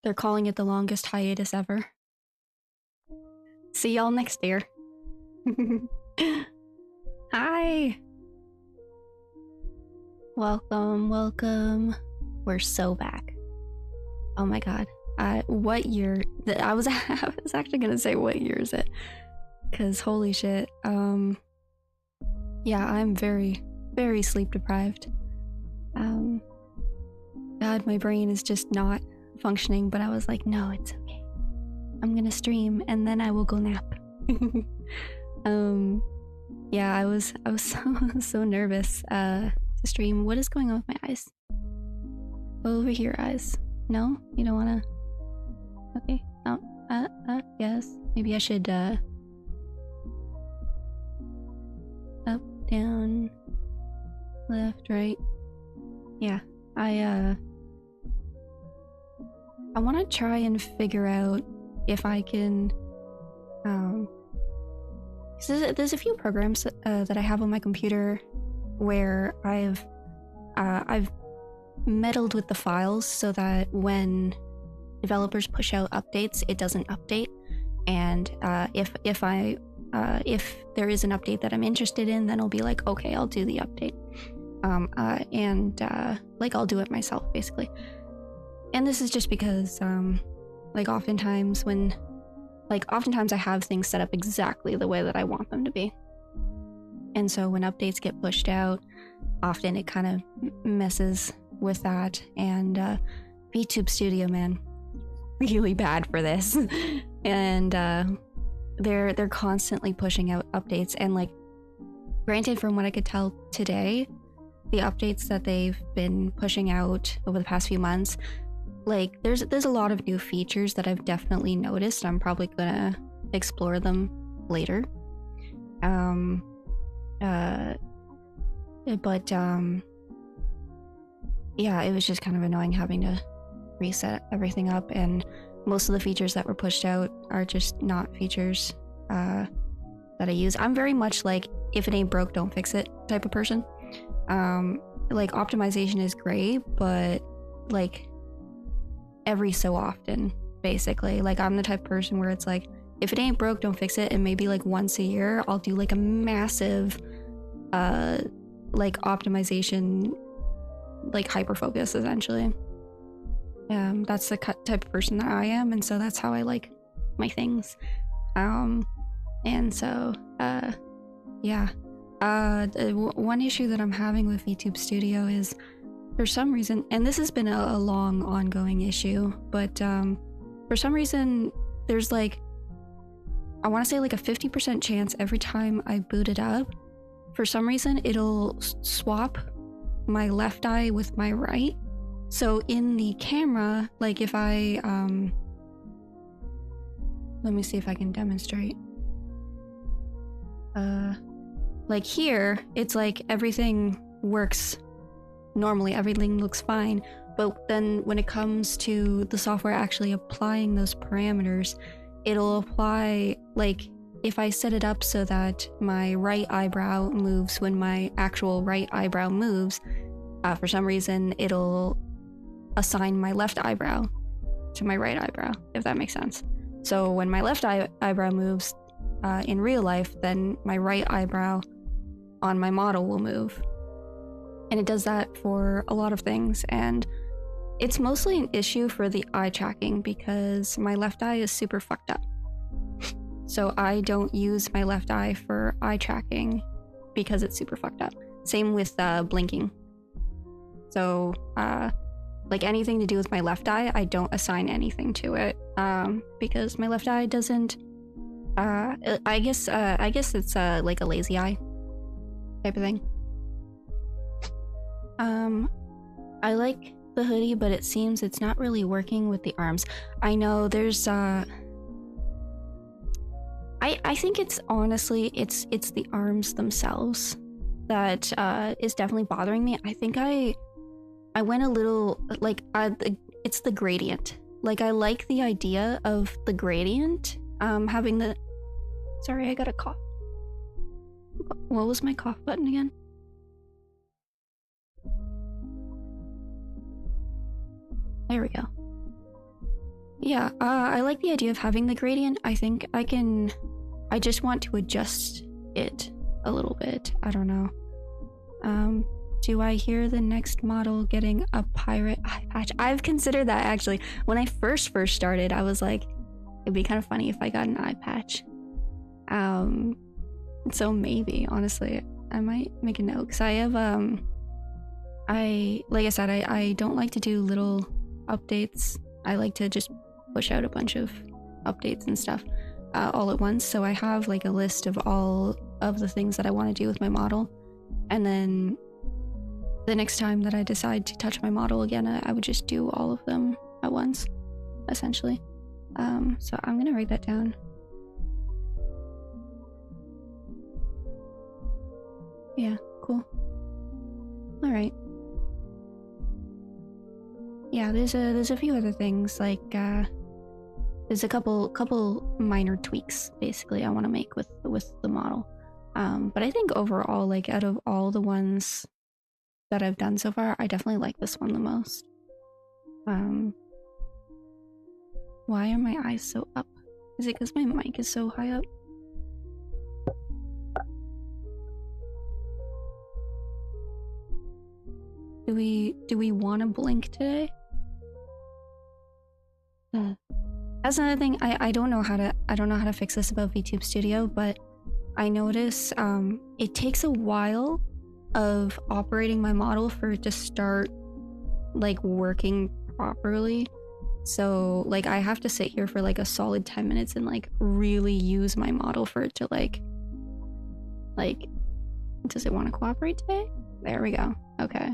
They're calling it the longest hiatus ever. See y'all next year. Hi! Welcome, welcome. We're so back. Oh my god. What year? I was actually gonna say what year is it? Cause holy shit. Yeah, I'm very, very sleep deprived. God, my brain is just not functioning, but I was like, no, it's okay. I'm gonna stream and then I will go nap. Yeah, I was so nervous to stream. What is going on with my eyes? Over here, eyes. No, you don't wanna. Okay. Oh, yes. Maybe I should up, down, left, right. Yeah, I want to try and figure out if I can. There's a few programs that I have on my computer where I've meddled with the files so that when developers push out updates, it doesn't update. And if there is an update that I'm interested in, then I'll be like, okay, I'll do the update. Like I'll do it myself, basically. And this is just because, like oftentimes I have things set up exactly the way that I want them to be. And so when updates get pushed out, often it kind of messes with that. And VTube Studio, man, really bad for this. And they're constantly pushing out updates. And like, granted, from what I could tell today, the updates that they've been pushing out over the past few months, like there's a lot of new features that I've definitely noticed. I'm probably gonna explore them later. Yeah, it was just kind of annoying having to reset everything up, and most of the features that were pushed out are just not features that I use. I'm very much like, if it ain't broke, don't fix it type of person. Like optimization is great, but like every so often, basically. Like I'm the type of person where it's like, if it ain't broke, don't fix it. And maybe like once a year, I'll do like a massive like optimization, like hyper focus, essentially. That's the type of person that I am, and so that's how I like my things. And so yeah. One issue that I'm having with VTube Studio is, for some reason, and this has been a long ongoing issue, but for some reason there's like, I want to say like a 50% chance every time I boot it up, for some reason it'll swap my left eye with my right. So in the camera, like if I let me see if I can demonstrate. Like here, it's like everything works normally, everything looks fine, but then when it comes to the software actually applying those parameters, it'll apply, like if I set it up so that my right eyebrow moves when my actual right eyebrow moves, for some reason it'll assign my left eyebrow to my right eyebrow, if that makes sense. So when my left eyebrow moves in real life, then my right eyebrow on my model will move. And it does that for a lot of things, and it's mostly an issue for the eye tracking because my left eye is super fucked up. So I don't use my left eye for eye tracking because it's super fucked up. Same with blinking. So like anything to do with my left eye, I don't assign anything to it because my left eye doesn't. I guess it's like a lazy eye type of thing. I like the hoodie, but it seems it's not really working with the arms. I know there's I think it's honestly it's the arms themselves that is definitely bothering me. I think I went a little like it's the gradient. Like I like the idea of the gradient having the. Sorry, I got a cough. What was my cough button again? There we go. yeah, I like the idea of having the gradient. I think I just want to adjust it a little bit. I don't know. Do I hear the next model getting a pirate eye patch? I've considered that, actually. When I first started, I was like, it'd be kind of funny if I got an eye patch. So maybe, honestly, I might make a note, because I have, like I said, I don't like to do little updates. I like to just push out a bunch of updates and stuff all at once. So I have like a list of all of the things that I want to do with my model, and then the next time that I decide to touch my model again, I would just do all of them at once, essentially. So I'm gonna write that down. Yeah, cool. All right. Yeah, there's a few other things, like there's a couple minor tweaks basically I want to make with the model. But I think overall, like, out of all the ones that I've done so far, I definitely like this one the most. Why are my eyes so up? Is it because my mic is so high up? Do we want to blink today? That's another thing. I don't know how to fix this about VTube Studio, but I notice it takes a while of operating my model for it to start like working properly. So like I have to sit here for like a solid 10 minutes and like really use my model for it to like does it want to cooperate today? There we go. Okay.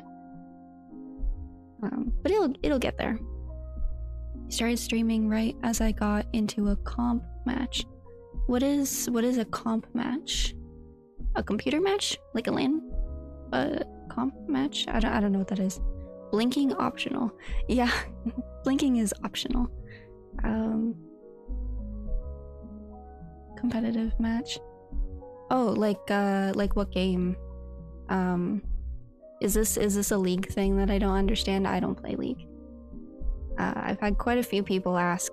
But it'll get there. I started streaming right as I got into a comp match. What is a comp match? A computer match? Like a LAN? Comp match? I don't know what that is. Blinking optional. Yeah, blinking is optional. Competitive match. Oh, like what game? Is this a League thing that I don't understand? I don't play League. I've had quite a few people ask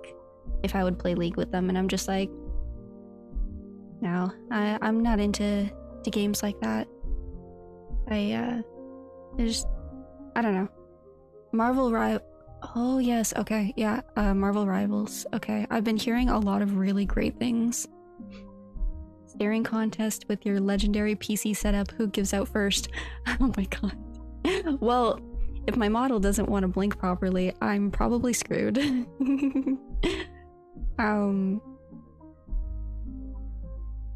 if I would play League with them, and I'm just like, no, I'm not into games like that. I don't know. Oh yes, okay, yeah. Marvel Rivals. Okay, I've been hearing a lot of really great things. Staring contest with your legendary PC setup. Who gives out first? Oh my god. Well, if my model doesn't want to blink properly, I'm probably screwed.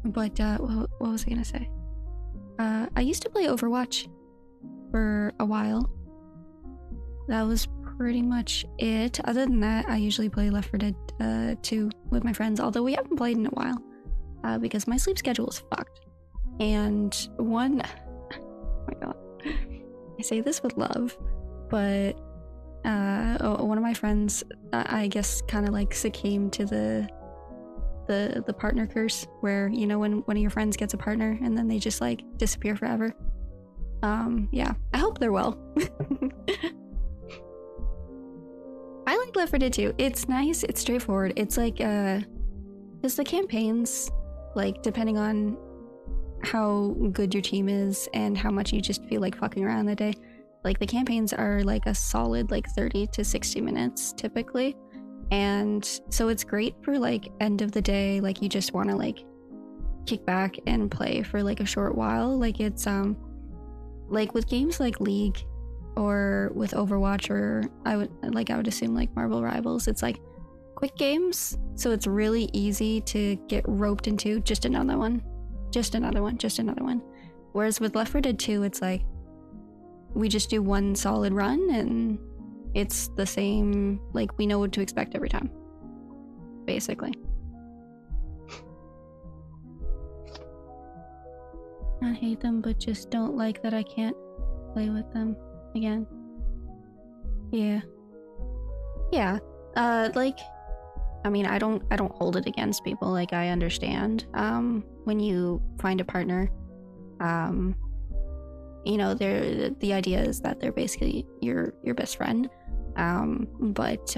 But what was I gonna say? I used to play Overwatch for a while. That was pretty much it. Other than that, I usually play Left 4 Dead 2 with my friends, although we haven't played in a while because my sleep schedule is fucked. And one, oh my god, I say this with love, but one of my friends, I guess, kind of like succumbed to the partner curse, where, you know, when one of your friends gets a partner and then they just like disappear forever. Yeah, I hope they're well. I like Left 4 Dead 2. It's nice, it's straightforward. It's like because the campaigns, like, depending on how good your team is and how much you just feel like fucking around that day, like, the campaigns are like a solid like 30 to 60 minutes typically. And so it's great for like end of the day, like you just want to like kick back and play for like a short while. Like, it's like with games like League or with Overwatch, or I would assume like Marvel Rivals, it's like quick games, so it's really easy to get roped into just another one. Whereas with Left 4 Dead 2, it's like we just do one solid run and it's the same, like we know what to expect every time, basically. I hate them, but just don't like that I can't play with them again. Yeah. Like, I mean, I don't hold it against people. Like, I understand when you find a partner, you know, the idea is that they're basically your best friend, but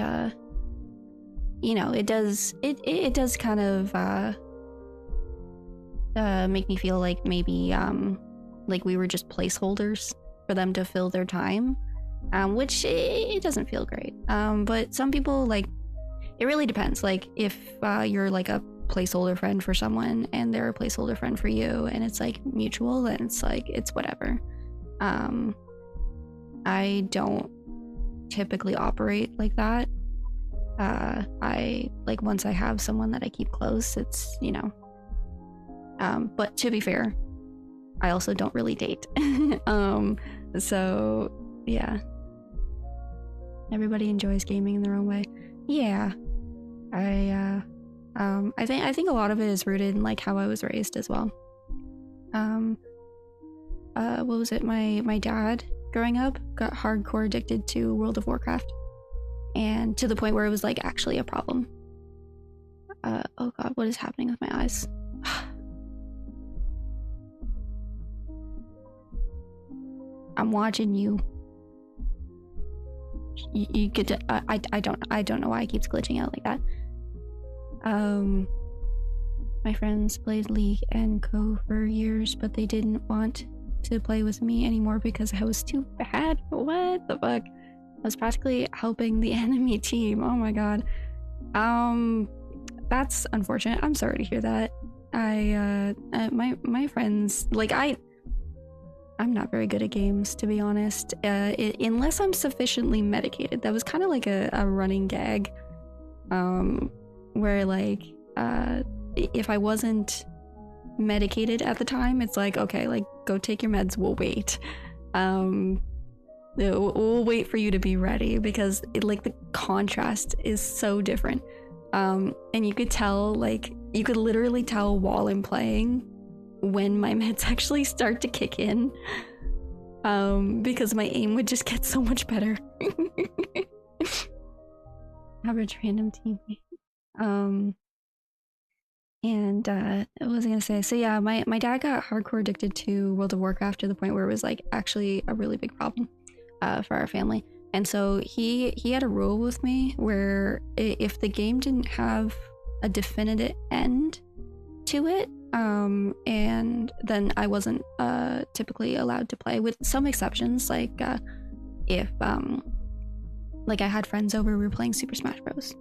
you know, it does kind of make me feel like maybe like we were just placeholders for them to fill their time, which it doesn't feel great. But some people, like, it really depends. Like, if you're like a placeholder friend for someone and they're a placeholder friend for you and it's like mutual, then it's like, it's whatever. I don't typically operate like that. I like, once I have someone that I keep close, it's, you know, but to be fair, I also don't really date. So yeah, everybody enjoys gaming in their own way. Yeah, I think a lot of it is rooted in like how I was raised as well. What was it? My dad growing up got hardcore addicted to World of Warcraft, and to the point where it was like actually a problem. Oh god, what is happening with my eyes? I'm watching you. You get to. I don't know why it keeps glitching out like that. My friends played League and Co for years, but they didn't want to play with me anymore because I was too bad. What the fuck? I was practically helping the enemy team. Oh my god. That's unfortunate. I'm sorry to hear that. My friends, like, I'm not very good at games, to be honest, unless I'm sufficiently medicated. That was kind of like a running gag, where like, if I wasn't medicated at the time, it's like, okay, like, go take your meds, we'll wait. We'll wait for you to be ready, because like, the contrast is so different. And you could tell, like, you could literally tell while I'm playing when my meds actually start to kick in, because my aim would just get so much better. Average random teammate. And what was I gonna say? So yeah, my dad got hardcore addicted to World of Warcraft to the point where it was like actually a really big problem for our family. And so he had a rule with me where if the game didn't have a definitive end to it, and then I wasn't typically allowed to play, with some exceptions, like if like I had friends over, we were playing Super Smash Bros.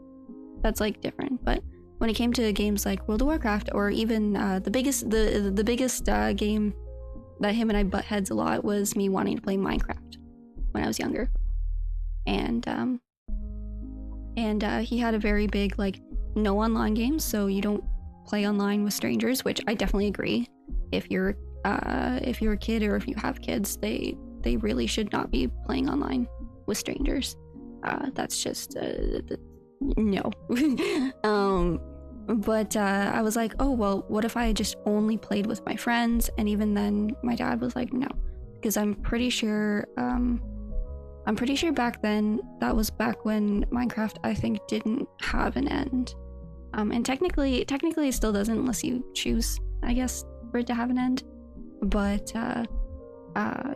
That's like different. But when it came to games like World of Warcraft, or even the biggest game that him and I butt heads a lot was me wanting to play Minecraft when I was younger. And he had a very big, like, no online games, so you don't play online with strangers, which I definitely agree. If you're a kid, or if you have kids, they really should not be playing online with strangers. That's just no. But I was like, oh well, what if I just only played with my friends? And even then, my dad was like, no, because I'm pretty sure back then, that was back when Minecraft, I think, didn't have an end. And technically it still doesn't, unless you choose, I guess, for it to have an end. But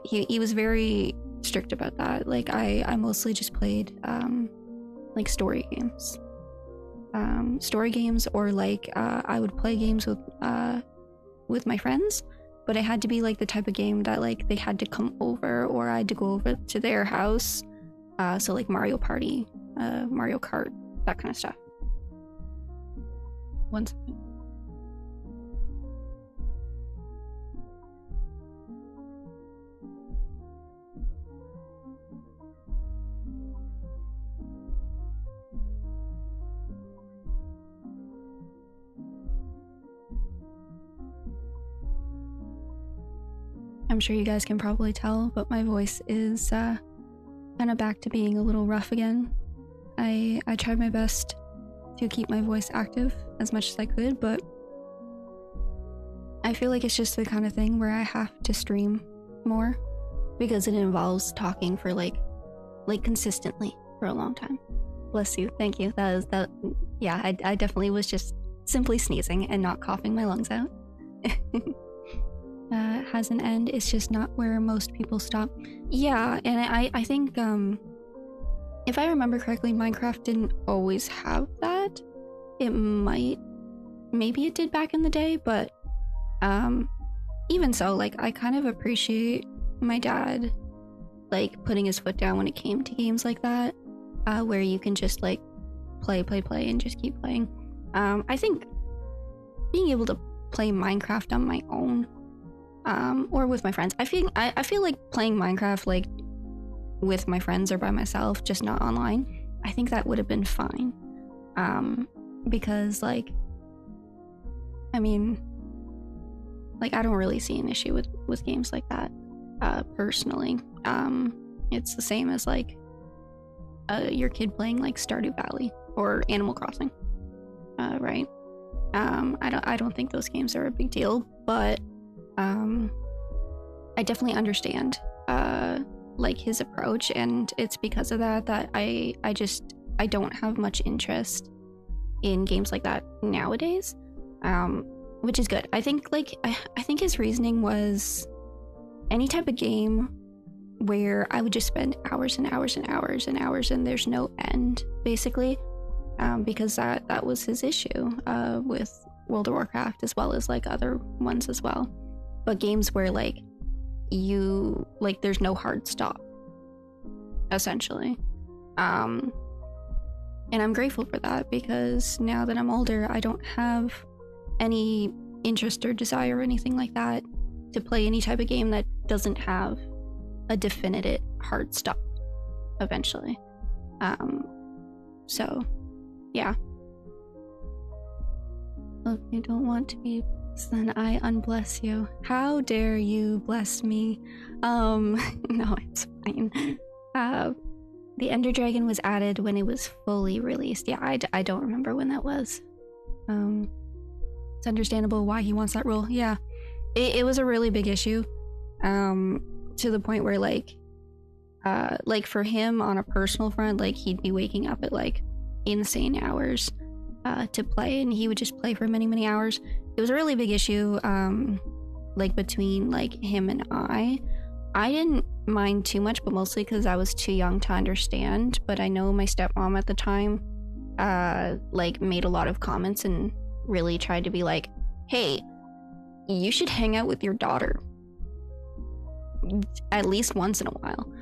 he was very strict about that. Like, I mostly just played like story games, or like I would play games with my friends, but it had to be like the type of game that, like, they had to come over, or I had to go over to their house. So like Mario Party, Mario Kart, that kind of stuff. One second. I'm sure you guys can probably tell, but my voice is kind of back to being a little rough again. I tried my best to keep my voice active as much as I could, but I feel like it's just the kind of thing where I have to stream more, because it involves talking for like consistently for a long time. Bless you. Thank you. That yeah, I definitely was just simply sneezing and not coughing my lungs out. Has an end. It's just not where most people stop. Yeah, and I think if I remember correctly, Minecraft didn't always have that. that. It might, maybe it did back in the day, but even so, like, I kind of appreciate my dad, like, putting his foot down when it came to games like that, where you can just, like, play and just keep playing. I think being able to play Minecraft on my own, or with my friends, I feel like playing Minecraft, like, with my friends or by myself, just not online, I think that would have been fine. Because, like, I mean, like, I don't really see an issue with games like that, personally. It's the same as, like, your kid playing, like, Stardew Valley or Animal Crossing, right? I don't think those games are a big deal, but I definitely understand like, his approach, and it's because of that I don't have much interest in games like that nowadays, which is good. I think, like, I think his reasoning was any type of game where I would just spend hours and hours and hours and hours and there's no end, basically, because that was his issue with World of Warcraft, as well as, like, other ones as well. But games where, like, you, like, there's no hard stop, essentially. And I'm grateful for that, because now that I'm older, I don't have any interest or desire or anything like that to play any type of game that doesn't have a definite hard stop eventually. So yeah. If you don't want to be blessed, then I unbless you. How dare you bless me? No, it's fine. The Ender Dragon was added when it was fully released. Yeah, I don't remember when that was. It's understandable why he wants that rule. Yeah, it was a really big issue, to the point where, like for him on a personal front, like, he'd be waking up at, like, insane hours to play, and he would just play for many hours. It was a really big issue, like, between, like, him and I didn't mind too much, but mostly because I was too young to understand. But I know my stepmom at the time like, made a lot of comments and really tried to be like, hey, you should hang out with your daughter at least once in a while.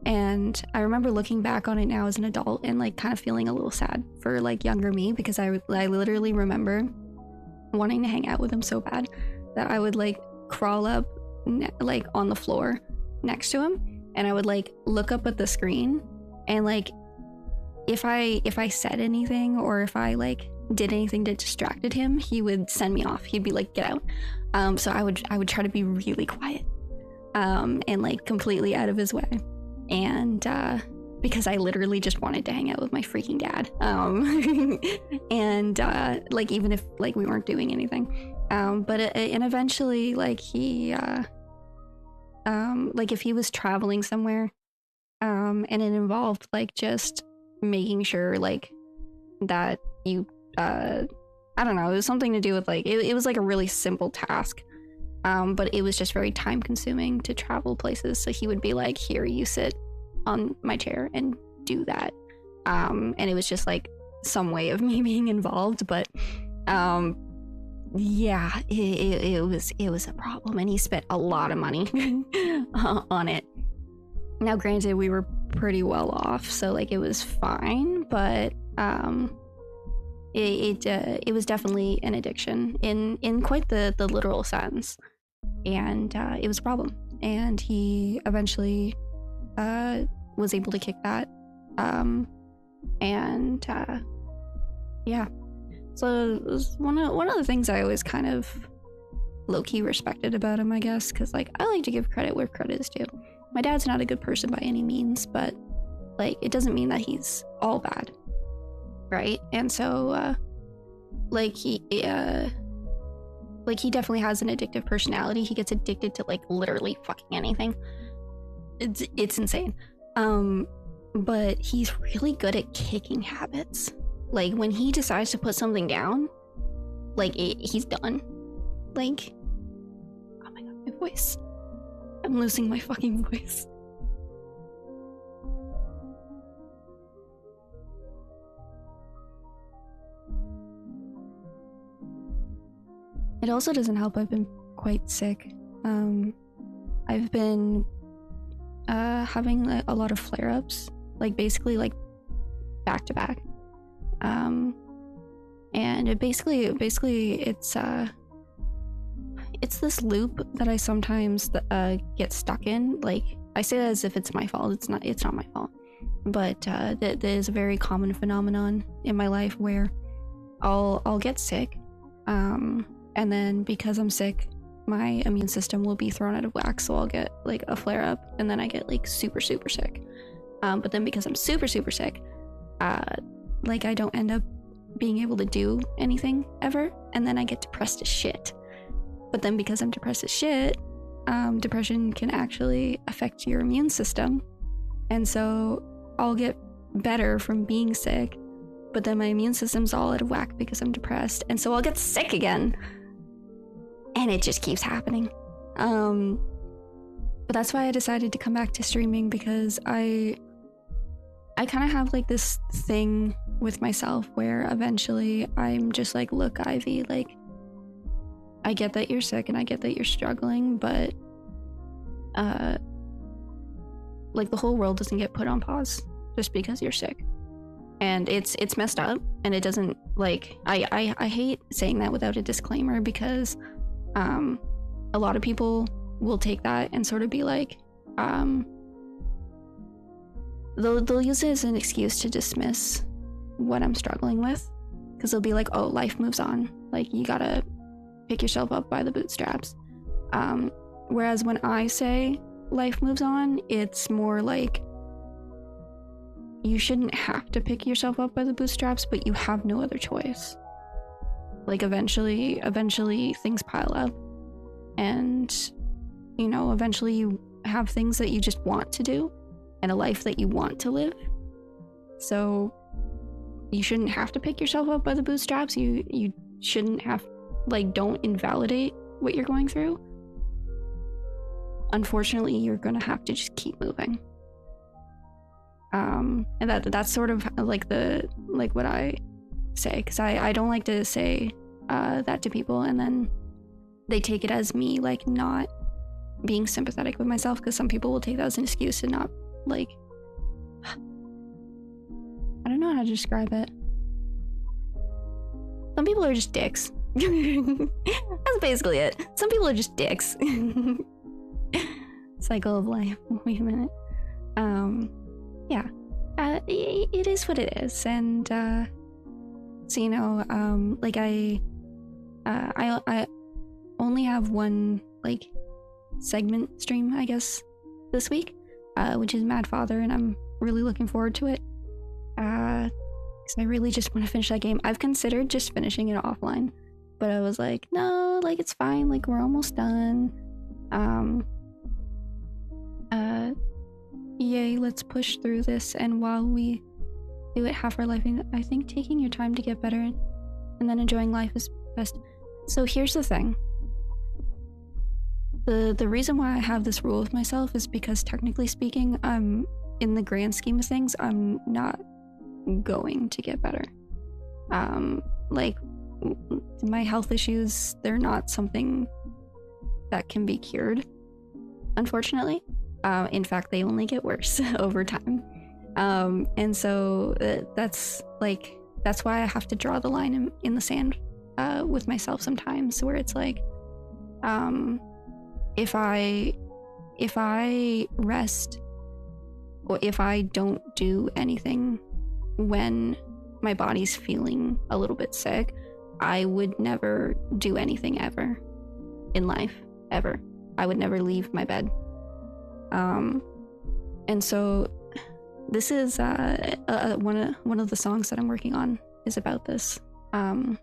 And I remember looking back on it now as an adult and, like, kind of feeling a little sad for, like, younger me, because I literally remember wanting to hang out with him so bad that I would, like, crawl up like on the floor next to him, and I would, like, look up at the screen, and, like, if I said anything, or if I, like, did anything that distracted him, he would send me off. He'd be like, get out. So I would try to be really quiet, and, like, completely out of his way, and because I literally just wanted to hang out with my freaking dad, and like, even if, like, we weren't doing anything, but and eventually, like, he like, if he was traveling somewhere, and it involved, like, just making sure, like, that you I don't know, it was something to do with, like, it was, like, a really simple task, but it was just very time consuming to travel places. So he would be like, here, you sit on my chair and do that, and it was just, like, some way of me being involved. But yeah, it was a problem, and he spent a lot of money on it. Now, granted, we were pretty well off, so, like, it was fine, but it was definitely an addiction in quite the literal sense, and it was a problem. And he eventually was able to kick that, and yeah. So it was one of the things I always kind of low-key respected about him, I guess, because, like, I like to give credit where credit is due. My dad's not a good person by any means, but, like, it doesn't mean that he's all bad, right? And so like, he definitely has an addictive personality. He gets addicted to, like, literally fucking anything. It's insane. But he's really good at kicking habits. Like, when he decides to put something down, like, he's done. Like, oh my god, my voice. I'm losing my fucking voice. It also doesn't help. I've been quite sick. I've been having a lot of flare-ups, like basically like back to back. And it basically it's this loop that I sometimes get stuck in. Like, I say that as if it's my fault. It's not my fault. But that is a very common phenomenon in my life where I'll get sick, and then because I'm sick, my immune system will be thrown out of whack, so I'll get like a flare up, and then I get like super sick. But then because I'm super sick, like I don't end up being able to do anything ever, and then I get depressed as shit. But then because I'm depressed as shit, depression can actually affect your immune system, and so I'll get better from being sick, but then my immune system's all out of whack because I'm depressed, and so I'll get sick again. And it just keeps happening. But that's why I decided to come back to streaming, because I kind of have like this thing with myself where eventually I'm just like, look, Ivy, like, I get that you're sick and I get that you're struggling, but like the whole world doesn't get put on pause just because you're sick. And it's messed up, and it doesn't, like, I hate saying that without a disclaimer, because a lot of people will take that and sort of be like, they'll use it as an excuse to dismiss what I'm struggling with, because they'll be like, oh, life moves on, like you gotta pick yourself up by the bootstraps. Whereas when I say life moves on, it's more like, you shouldn't have to pick yourself up by the bootstraps, but you have no other choice. Like eventually things pile up, and you know, eventually you have things that you just want to do and a life that you want to live. So you shouldn't have to pick yourself up by the bootstraps. You shouldn't have, like, don't invalidate what you're going through. Unfortunately, you're gonna have to just keep moving. And that's sort of like what I say, because I don't like to say that to people, and then they take it as me like not being sympathetic with myself, because some people will take that as an excuse to not, like, I don't know how to describe it. Some people are just dicks. That's basically it. Some people are just dicks. Cycle of life. Wait a minute. Yeah. It is what it is, and so, you know, like I only have one like segment stream, I guess, this week, which is Mad Father, and I'm really looking forward to it, because I really just want to finish that game. I've considered just finishing it offline, but I was like, no, like, it's fine, like, we're almost done. Yay, let's push through this, and while we do it half our life, I think taking your time to get better and then enjoying life is best. So here's the thing. The reason why I have this rule with myself is because, technically speaking, in the grand scheme of things, I'm not going to get better. Like, my health issues, they're not something that can be cured, unfortunately. In fact, they only get worse over time. And so that's why I have to draw the line in the sand with myself sometimes, where it's like, if I rest, or if I don't do anything when my body's feeling a little bit sick, I would never do anything ever in life, ever. I would never leave my bed. And so this is one of the songs that I'm working on is about this. And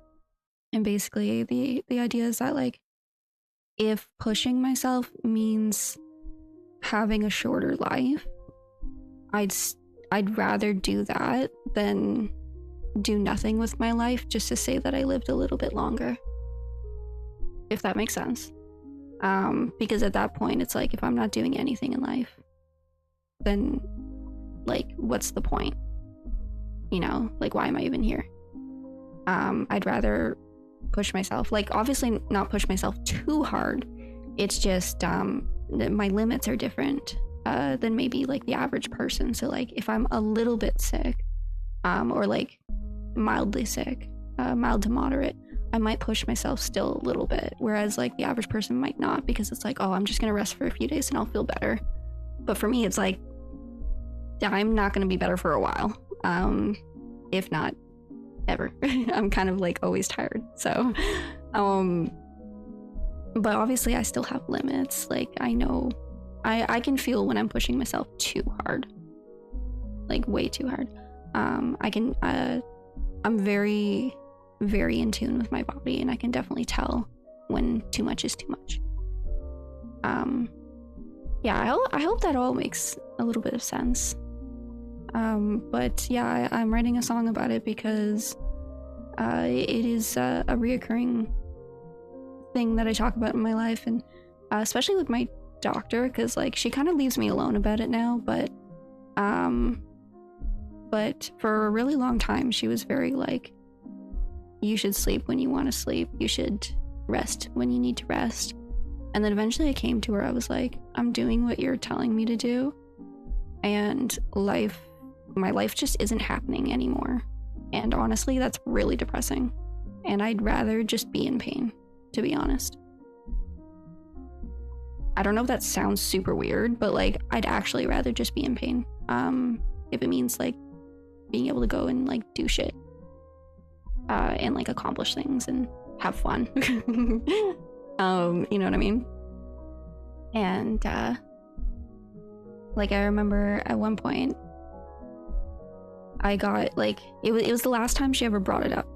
basically the idea is that, like, if pushing myself means having a shorter life, I'd rather do that than do nothing with my life just to say that I lived a little bit longer, if that makes sense. Because at that point, it's like, if I'm not doing anything in life, then, like, what's the point? You know, like, why am I even here? I'd rather push myself. Like, obviously not push myself too hard. It's just my limits are different than maybe like the average person. So like if I'm a little bit sick, or like mildly sick, mild to moderate, I might push myself still a little bit, whereas like the average person might not, because it's like, oh, I'm just gonna rest for a few days and I'll feel better. But for me, it's like, I'm not gonna be better for a while, if not ever. I'm kind of like always tired. So but obviously I still have limits. Like, I know I can feel when I'm pushing myself too hard, like way too hard. I'm very, very in tune with my body, and I can definitely tell when too much is too much. Yeah, I hope that all makes a little bit of sense. But yeah, I'm writing a song about it because it is a reoccurring thing that I talk about in my life, and especially with my doctor, because like she kind of leaves me alone about it now, but for a really long time she was very like, you should sleep when you want to sleep, you should rest when you need to rest. And then eventually I came to her, I was like, I'm doing what you're telling me to do, and my life just isn't happening anymore. And honestly, that's really depressing, and I'd rather just be in pain, to be honest. I don't know if that sounds super weird, but like, I'd actually rather just be in pain, if it means like being able to go and like do shit, and like accomplish things and have fun. You know what I mean? And like, I remember at one point I got like, it was the last time she ever brought it up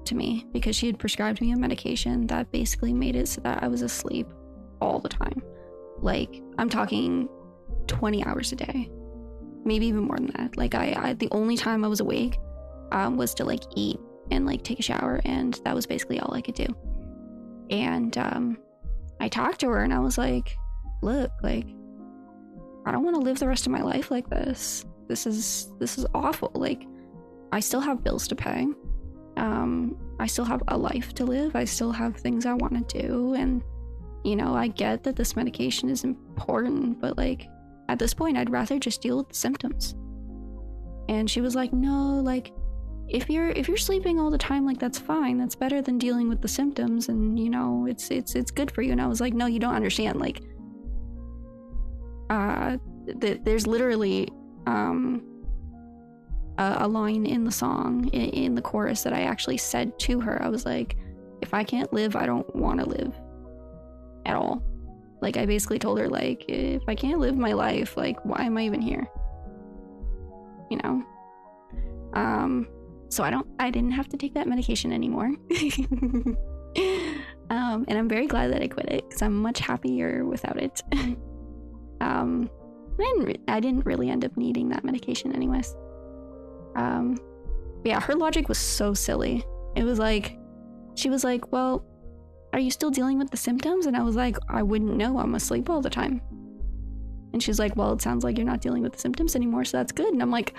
to me, because she had prescribed me a medication that basically made it so that I was asleep all the time. Like, I'm talking 20 hours a day, maybe even more than that. Like, I the only time I was awake was to like eat and like take a shower, and that was basically all I could do. And I talked to her and I was like, look, like, I don't want to live the rest of my life like this. This is awful. Like, I still have bills to pay. I still have a life to live. I still have things I want to do. And, you know, I get that this medication is important, but like, at this point, I'd rather just deal with the symptoms. And she was like, no, like, if you're sleeping all the time, like, that's fine. That's better than dealing with the symptoms. And, you know, it's good for you. And I was like, no, you don't understand. Like, there's literally, a line in the song, in the chorus, that I actually said to her. I was like, if I can't live, I don't want to live at all. Like, I basically told her, like, if I can't live my life, like, why am I even here? You know? So I didn't have to take that medication anymore. And I'm very glad that I quit it, because I'm much happier without it. I didn't really end up needing that medication anyways. Yeah, her logic was so silly. It was like, she was like, well, are you still dealing with the symptoms? And I was like, I wouldn't know, I'm asleep all the time. And she's like, well, it sounds like you're not dealing with the symptoms anymore, so that's good. And I'm like,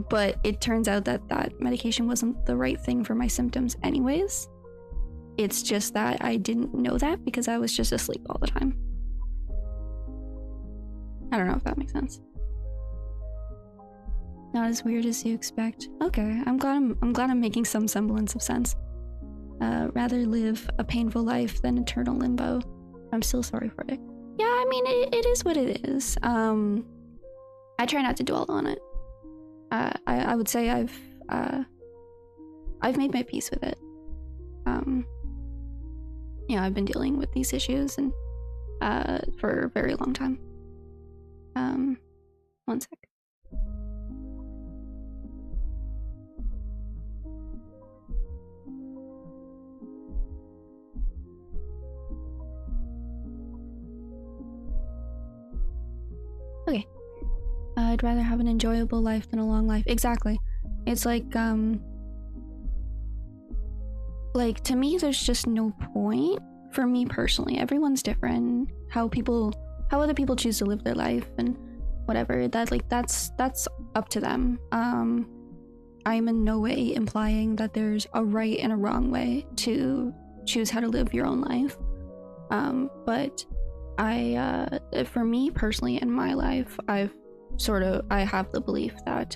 but it turns out that that medication wasn't the right thing for my symptoms anyways. It's just that I didn't know that because I was just asleep all the time. I don't know if that makes sense. Not as weird as you expect. Okay, I'm glad I'm making some semblance of sense. Rather live a painful life than eternal limbo. I'm still sorry for it. Yeah, I mean, it is what it is. I try not to dwell on it. I would say I've made my peace with it. Yeah, I've been dealing with these issues and for a very long time. One sec. Okay. I'd rather have an enjoyable life than a long life. Exactly. It's like to me, there's just no point. For me personally, everyone's different. How other people choose to live their life and whatever. That's up to them. I'm in no way implying that there's a right and a wrong way to choose how to live your own life. But for me personally in my life, I have the belief that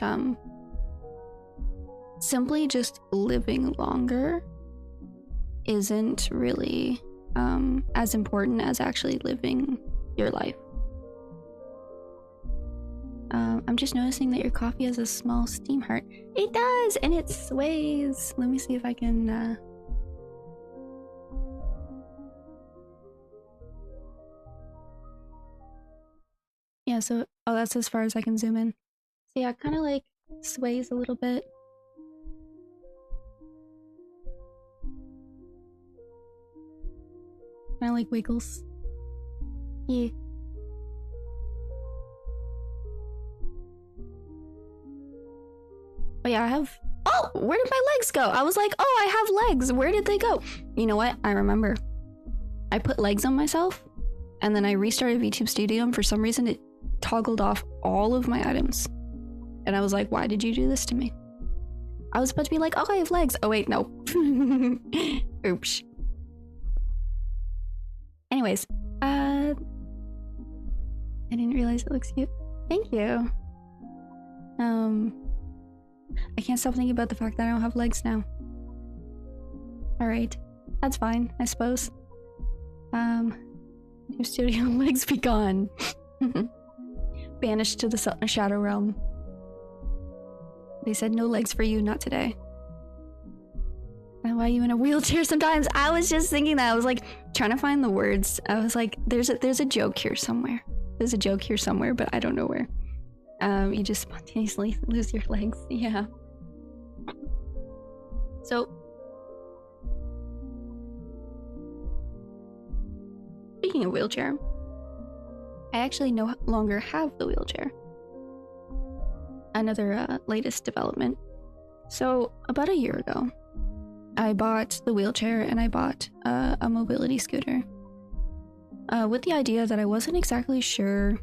simply just living longer isn't really as important as actually living your life. I'm just noticing that your coffee has a small steam heart. It does, and it sways. Let me see if I can yeah, so that's as far as I can zoom in. So yeah, it kind of like sways a little bit. Kind of like wiggles. Yeah. Oh yeah, I have... Oh, where did my legs go? I was like, oh, I have legs. Where did they go? You know what? I remember. I put legs on myself, and then I restarted VTube Studio, and for some reason it toggled off all of my items. And I was like, why did you do this to me? I was about to be like, oh, I have legs. Oh wait, no. Oops. Anyways, I didn't realize it looks cute. Thank you. I can't stop thinking about the fact that I don't have legs now. Alright, that's fine, I suppose. Your studio legs be gone. Banished to the shadow realm. They said no legs for you, not today. And why are you in a wheelchair sometimes? I was just thinking that. I was like trying to find the words. I was like, there's a joke here somewhere. There's a joke here somewhere, but I don't know where. You just spontaneously lose your legs. Yeah. So, speaking of wheelchair, I actually no longer have the wheelchair. Another latest development. So, about a year ago, I bought the wheelchair and I bought a mobility scooter. With the idea that I wasn't exactly sure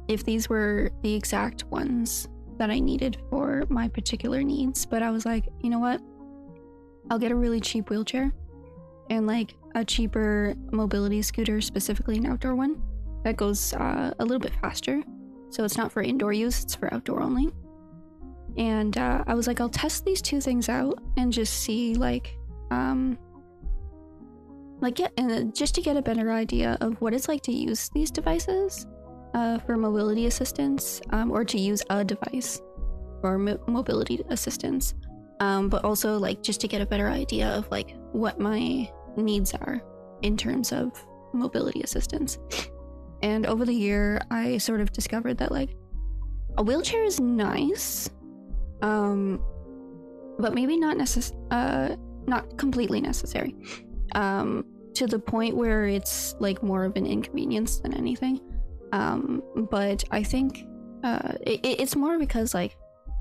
if these were the exact ones that I needed for my particular needs, but I was like, you know what? I'll get a really cheap wheelchair and like a cheaper mobility scooter, specifically an outdoor one that goes a little bit faster. So it's not for indoor use, it's for outdoor only. And I was like, I'll test these two things out and just see just to get a better idea of what it's like to use these devices for mobility assistance, or to use a device for mobility assistance, but also like just to get a better idea of like what my needs are in terms of mobility assistance. And over the year, I sort of discovered that like a wheelchair is nice, but maybe not completely necessary, to the point where it's like more of an inconvenience than anything. But I think it's more because like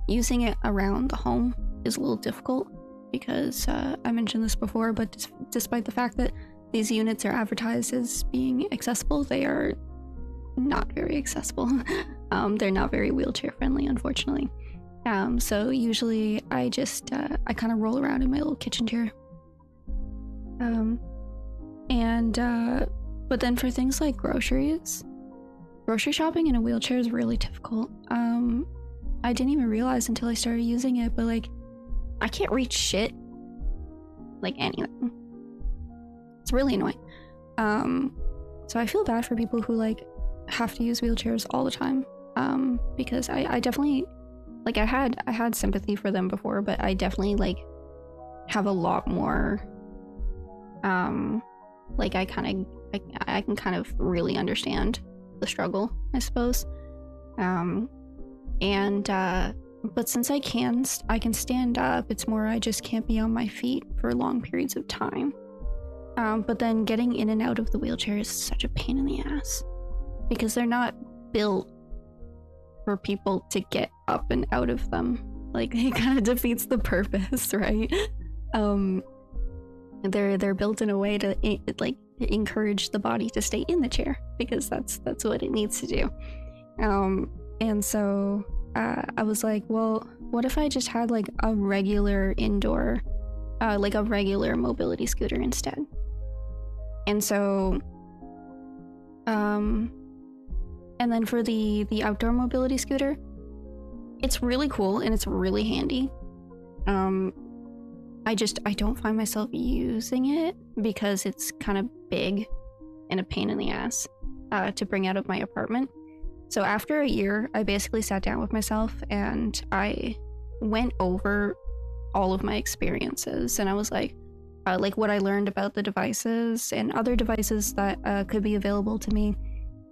using it around the home is a little difficult because I mentioned this before, but despite the fact that these units are advertised as being accessible, they are not very accessible. They're not very wheelchair friendly, unfortunately. So usually I just I kind of roll around in my little kitchen chair. But then for things like grocery shopping in a wheelchair is really difficult. I didn't even realize until I started using it, but like I can't reach shit, like anything. It's really annoying. So I feel bad for people who like have to use wheelchairs all the time, because I definitely like I had sympathy for them before, but I definitely like have a lot more like I can kind of really understand the struggle, I suppose. But since I can stand up, it's more I just can't be on my feet for long periods of time. But then getting in and out of the wheelchair is such a pain in the ass because they're not built for people to get up and out of them. Like it kind of defeats the purpose, right? They're built in a way to like encourage the body to stay in the chair because that's what it needs to do. And so I was like, well, what if I just had like a regular indoor, like a regular mobility scooter instead? And so, and then for the outdoor mobility scooter, it's really cool and it's really handy. I don't find myself using it because it's kind of big and a pain in the ass to bring out of my apartment. So after a year, I basically sat down with myself and I went over all of my experiences, and I was like what I learned about the devices and other devices that could be available to me,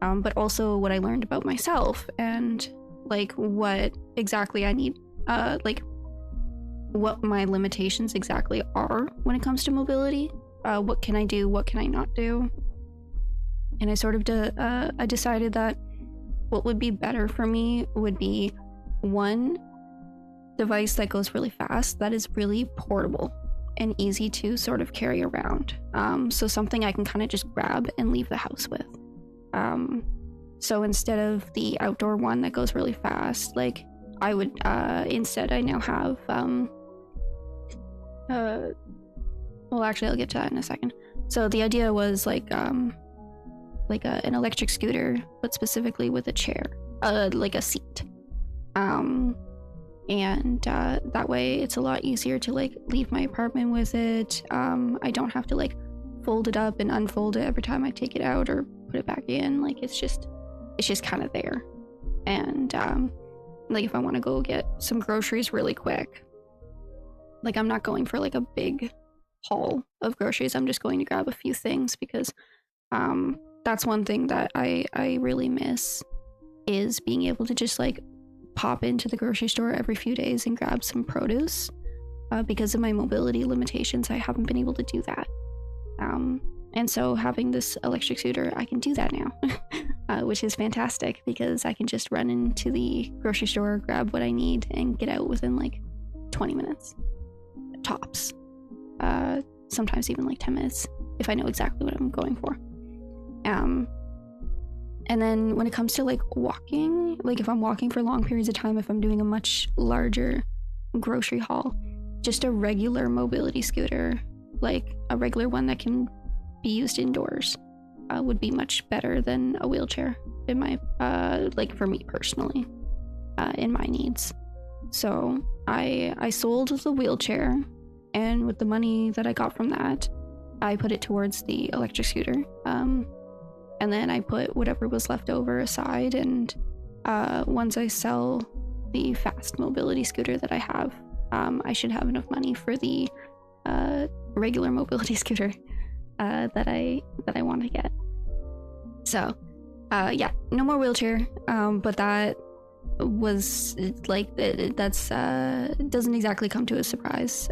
but also what I learned about myself and like what exactly I need, like what my limitations exactly are when it comes to mobility. What can I do? What can I not do? And I sort of I decided that what would be better for me would be one device that goes really fast, that is really portable and easy to sort of carry around. So something I can kind of just grab and leave the house with. So instead of the outdoor one that goes really fast, like I would instead I now have well, actually I'll get to that in a second. So the idea was like an electric scooter, but specifically with a chair, like a seat. And that way it's a lot easier to like leave my apartment with it. I don't have to like fold it up and unfold it every time I take it out or put it back in. Like it's just kind of there. And like if I want to go get some groceries really quick, like I'm not going for like a big haul of groceries. I'm just going to grab a few things because that's one thing that I really miss, is being able to just like pop into the grocery store every few days and grab some produce. Because of my mobility limitations, I haven't been able to do that. And so having this electric scooter, I can do that now, which is fantastic because I can just run into the grocery store, grab what I need, and get out within like 20 minutes, tops. Sometimes even like 10 minutes if I know exactly what I'm going for. And then when it comes to like walking, like if I'm walking for long periods of time, if I'm doing a much larger grocery haul, just a regular mobility scooter, like a regular one that can be used indoors, would be much better than a wheelchair in my like for me personally, in my needs. So I sold the wheelchair, and with the money that I got from that, I put it towards the electric scooter. And then I put whatever was left over aside, and once I sell the fast mobility scooter that I have, I should have enough money for the regular mobility scooter that I want to get. So yeah, no more wheelchair, but that was like that's doesn't exactly come to a surprise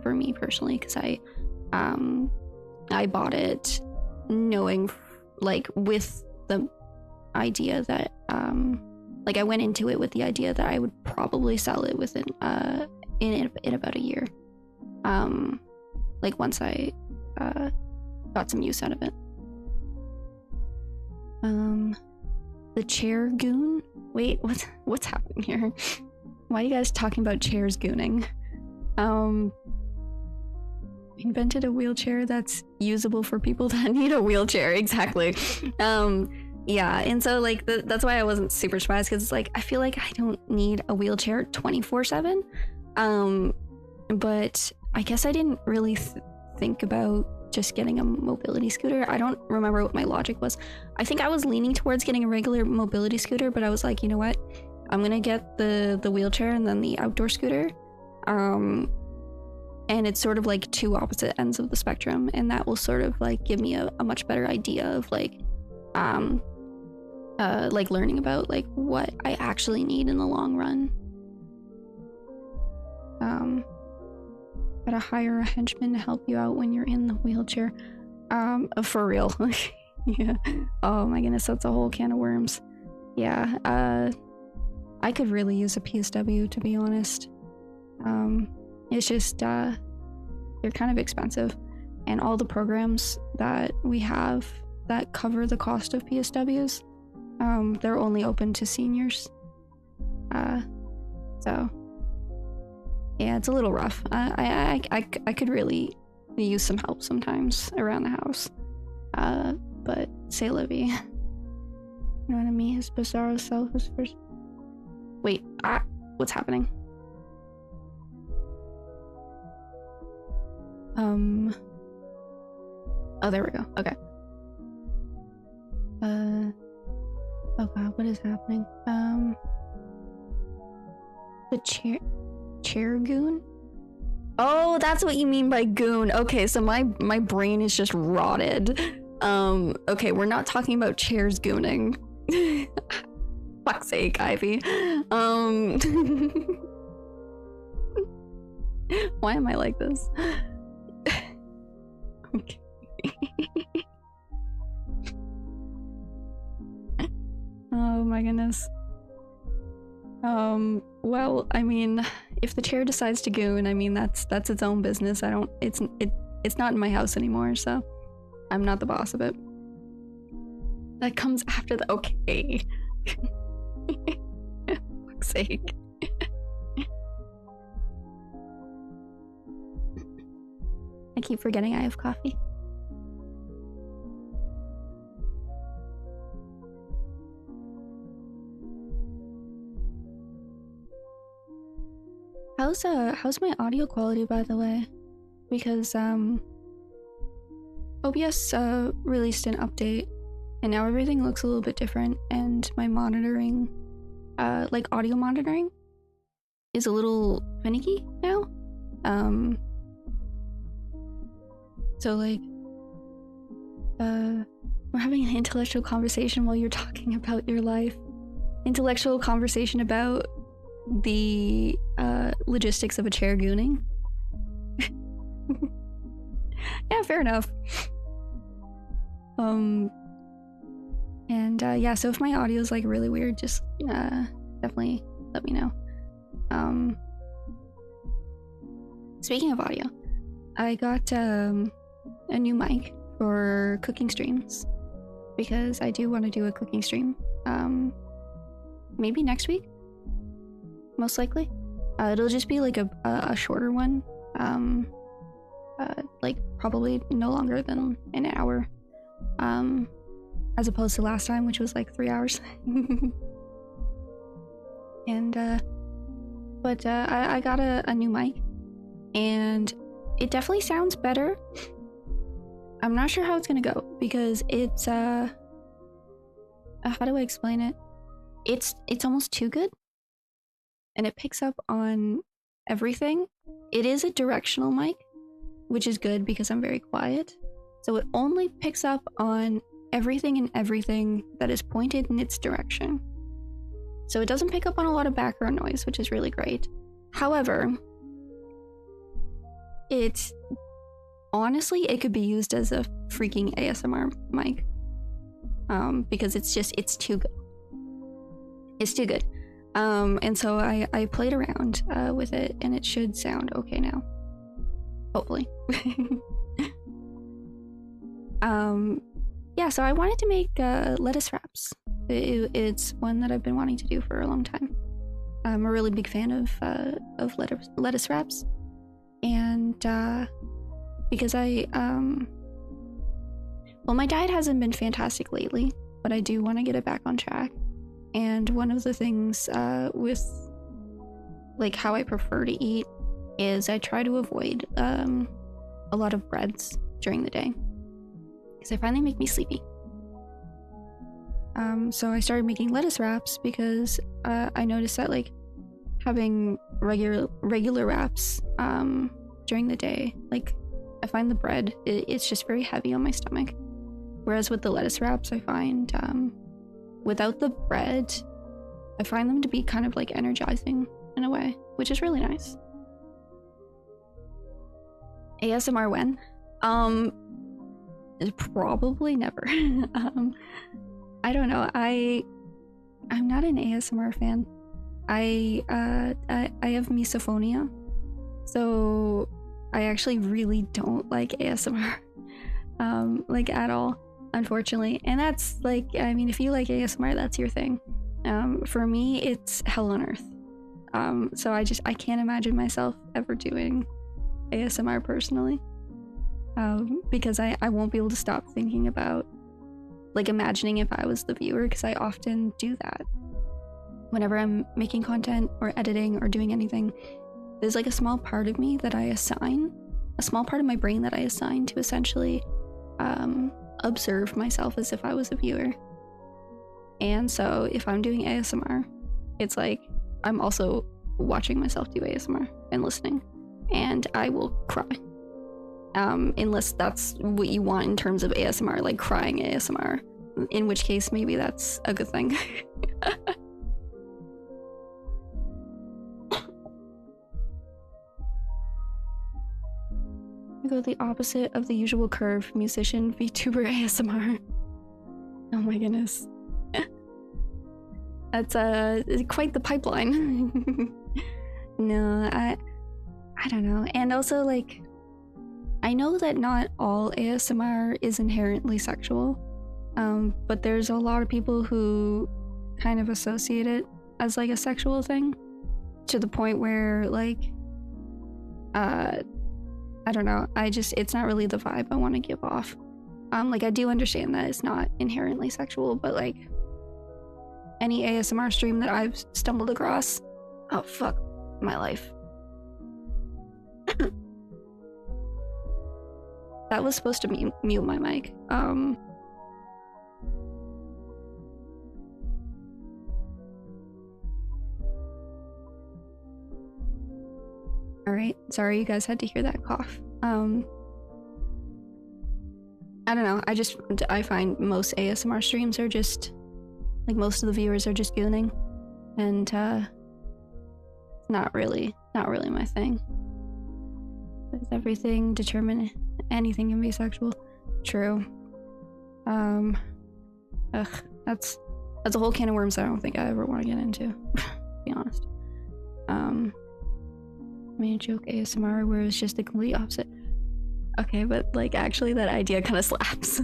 for me personally, because I bought it knowing, like, with the idea that like I went into it with the idea that I would probably sell it within in about a year, like once I got some use out of it. The chair goon? Wait, what's happening here? Why are you guys talking about chairs gooning? Invented a wheelchair that's usable for people that need a wheelchair. Exactly. Yeah, and so like that's why I wasn't super surprised, because it's like I feel like I don't need a wheelchair 24/7. But I guess I didn't really think about just getting a mobility scooter. I don't remember what my logic was. I think I was leaning towards getting a regular mobility scooter, but I was like, you know what? I'm gonna get the wheelchair and then the outdoor scooter. And it's sort of like two opposite ends of the spectrum, and that will sort of like give me a much better idea of like learning about like what I actually need in the long run. Gotta hire a henchman to help you out when you're in the wheelchair. For real. Yeah. Oh my goodness, that's a whole can of worms. Yeah. I could really use a PSW, to be honest. It's just they're kind of expensive, and all the programs that we have that cover the cost of PSWs, they're only open to seniors. So Yeah, it's a little rough. I could really use some help sometimes around the house. But say Livy. You know what I mean? His bizarro self is first. Wait, what's happening? Oh, there we go. Okay. Oh god, what is happening? The chair goon? Oh, that's what you mean by goon. Okay, so my brain is just rotted. Okay, we're not talking about chairs gooning. Fuck's sake, Ivy. Why am I like this? Okay. Oh my goodness. Well, I mean, if the chair decides to goon, I mean that's its own business. It's not in my house anymore, so I'm not the boss of it. That comes after the okay. Fuck's sake. I keep forgetting I have coffee. How's my audio quality, by the way? Because OBS released an update and now everything looks a little bit different, and my monitoring, like audio monitoring, is a little finicky now. So like we're having an intellectual conversation while you're talking about your life. Intellectual conversation about the logistics of a chair gooning. Yeah, fair enough. And yeah, so if my audio is like really weird, just definitely let me know. Speaking of audio, I got a new mic for cooking streams because I do want to do a cooking stream. Maybe next week, most likely. It'll just be like a shorter one, like probably no longer than an hour, as opposed to last time, which was like 3 hours. And but I got a new mic, and it definitely sounds better. I'm not sure how it's gonna go because it's how do I explain it? It's almost too good, and it picks up on everything. It is a directional mic, which is good because I'm very quiet, so it only picks up on everything and everything that is pointed in its direction. So it doesn't pick up on a lot of background noise, which is really great. However, it's honestly, it could be used as a freaking ASMR mic, because it's too good. It's too good. And so I played around with it, and it should sound okay now, hopefully. Yeah, so I wanted to make lettuce wraps. It's one that I've been wanting to do for a long time. I'm a really big fan of lettuce wraps, and because well, my diet hasn't been fantastic lately, but I do want to get it back on track. And one of the things with like how I prefer to eat is I try to avoid a lot of breads during the day because I find they make me sleepy. So I started making lettuce wraps because I noticed that like having regular wraps during the day, like I find the bread it's just very heavy on my stomach, whereas with the lettuce wraps I find without the bread I find them to be kind of like energizing in a way, which is really nice. ASMR when? Probably never. I don't know. I'm not an ASMR fan. I have misophonia, so I actually really don't like ASMR, like at all, unfortunately. And that's like, I mean, if you like ASMR, that's your thing. For me, it's hell on earth. So I can't imagine myself ever doing ASMR personally, because I won't be able to stop thinking about, like, imagining if I was the viewer, because I often do that whenever I'm making content or editing or doing anything. There's like a small part of me that I assign, a small part of my brain that I assign to essentially observe myself as if I was a viewer. And so if I'm doing ASMR, it's like I'm also watching myself do ASMR and listening, and I will cry. Unless that's what you want in terms of ASMR, like crying ASMR, in which case maybe that's a good thing. I go the opposite of the usual curve: musician, VTuber, ASMR. Oh my goodness. That's quite the pipeline. No, I don't know. And also, like, I know that not all ASMR is inherently sexual, but there's a lot of people who kind of associate it as like a sexual thing, to the point where, like, I don't know, it's not really the vibe I want to give off. Like, I do understand that it's not inherently sexual, but like, any ASMR stream that I've stumbled across, oh fuck my life. That was supposed to mute my mic. Alright, sorry you guys had to hear that cough. I don't know, I find most ASMR streams are just, like, most of the viewers are just gooning, and not really my thing. Is everything determined? Anything can be sexual. True. That's a whole can of worms that I don't think I ever want to get into, to be honest. I mean, joke ASMR where it's just the complete opposite. Okay, but like, actually that idea kind of slaps.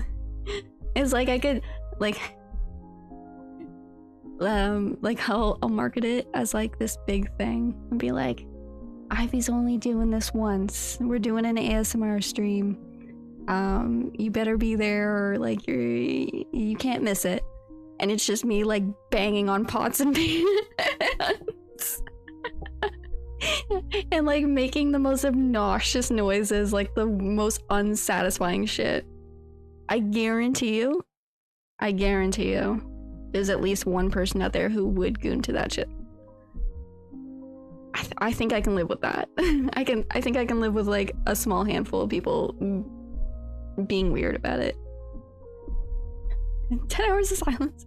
It's like, I could like I'll market it as like this big thing and be like, Ivy's only doing this once. We're doing an ASMR stream. You better be there, or like you can't miss it. And it's just me like banging on pots and pans. And like making the most obnoxious noises, like the most unsatisfying shit. I guarantee you, there's at least one person out there who would goon to that shit. I think I can live with that. I think I can live with like a small handful of people being weird about it. 10 hours of silence.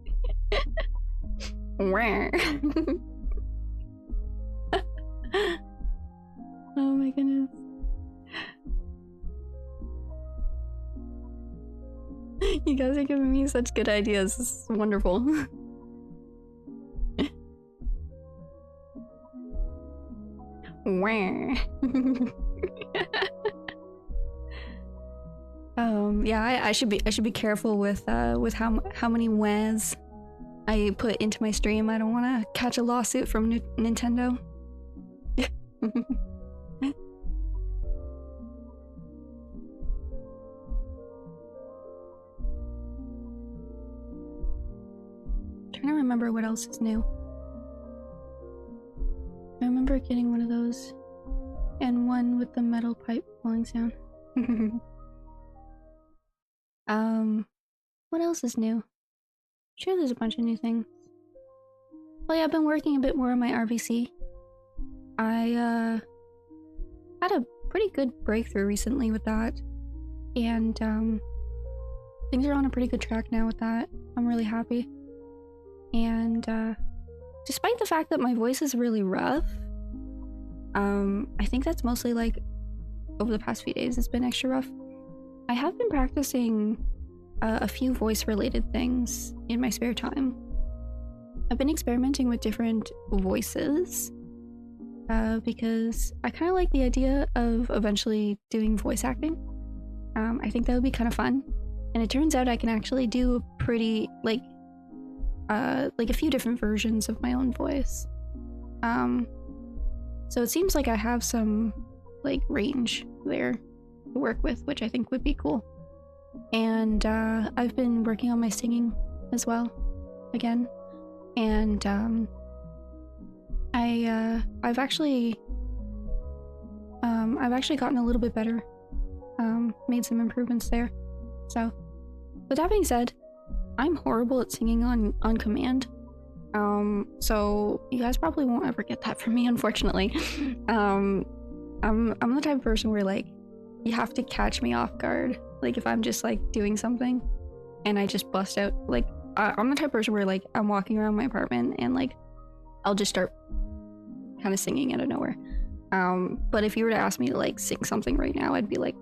Oh my goodness. You guys are giving me such good ideas. This is wonderful. Yeah, I should be careful with how many whas I put into my stream. I don't want to catch a lawsuit from Nintendo. Trying to remember what else is new. I remember getting one of those, and one with the metal pipe falling sound. What else is new? I'm sure there's a bunch of new things. Well, yeah, I've been working a bit more on my RVC. I had a pretty good breakthrough recently with that, and things are on a pretty good track now with that. I'm really happy. And despite the fact that my voice is really rough, I think that's mostly like over the past few days it's been extra rough. I have been practicing a few voice related things in my spare time. I've been experimenting with different voices because I kind of like the idea of eventually doing voice acting. I think that would be kind of fun, and it turns out I can actually do a pretty like a few different versions of my own voice. So it seems like I have some like range there to work with, which I think would be cool. And I've been working on my singing as well again, and I've actually gotten a little bit better, made some improvements there. So with that being said, I'm horrible at singing on command, so you guys probably won't ever get that from me, unfortunately. I'm the type of person where like you have to catch me off guard, like if I'm just like doing something and I just bust out, like I'm the type of person where like I'm walking around my apartment and like I'll just start kind of singing out of nowhere. But if you were to ask me to like sing something right now, I'd be like,